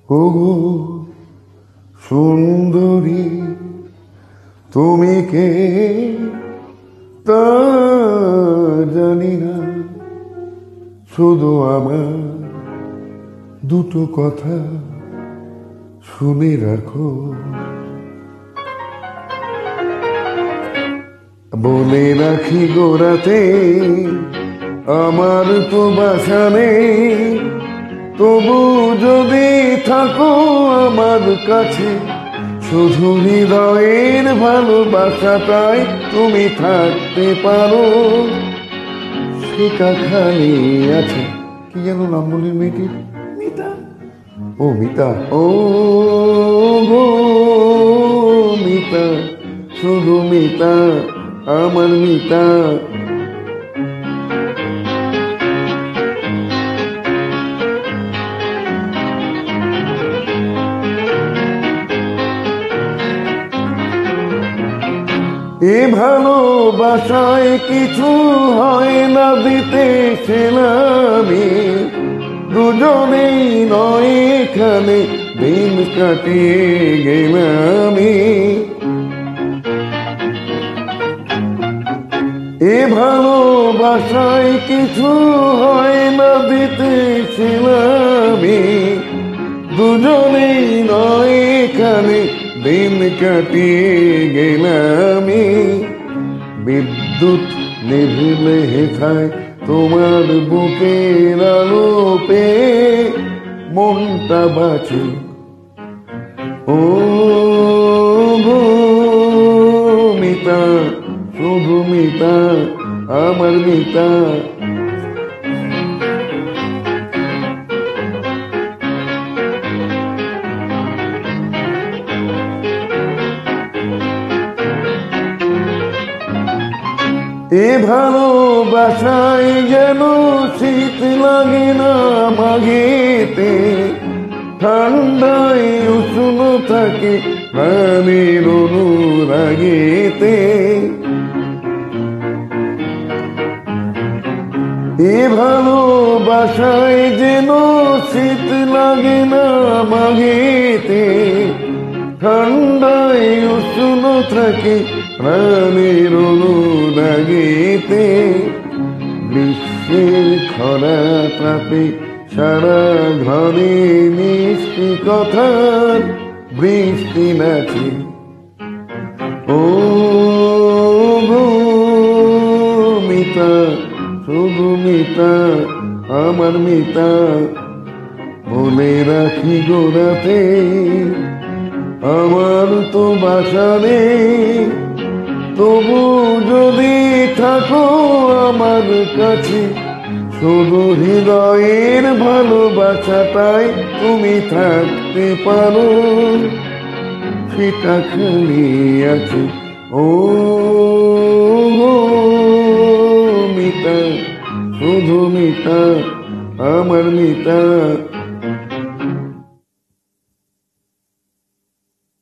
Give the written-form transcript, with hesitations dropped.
ওগো সুন্দরী, তুমি কে তা জানি না, শুধু আমার দুটো কথা শুনে রাখো। বলে রাখি গোড়াতে আমার তো বাসা নেই, তবু যদি থাকো আমার কাছে, শুধু হৃদয়ের ভালোবাসাটাই তুমি থাকতে পারো। সেটা খালি আছে, কি যেন নাম বলি মেয়েটির? মিতা। ও মিতা, ও গো মিতা, শুধু মিতা, আমার মিতা। এ ভালোবাসায় কিছু হয় না দিতে সেলামি, দুজনেই নয় এখানে দিন কাটিয়ে গেলামি। এ ভালোবাসায় কিছু হয় না দিতে সেলামি, দুজনেই নয় এখানে দিন কাটিয়ে গেলামি। বিদ্যুৎ নিভিলে হেথায় তোমার বুকের আলো পেয়ে মনটা বাঁচে। ও গো মিতা, শুধু মিতা, আমার মিতা। এ ভালোবাসায় যেন শীত লাগে না মাঘেতে, ঠান্ডায় উষ্ণ থাকে প্রাণের অনুরাগেতে। এ ভালোবাসায় যেন শীত লাগে না মাঘেতে, ঠান্ডায় উষ্ণ থাকে প্রাণের অনুরাগেতে। গ্রীষ্মের খরা তাপে সারা ঘরে মিষ্টি কথার বৃষ্টি নাচে। ও গো মিতা, শুধু মিতা, আমার মিতা। বলে রাখি গোড়াতে আমার তো বাসা নেই, তবু যদি থাকো আমার কাছে, শুধু হৃদয়ের ভালোবাসাটাই তুমি থাকতে পারো। সেটা খালি আছে। ও গো মিতা, শুধু মিতা, আমার মিতা।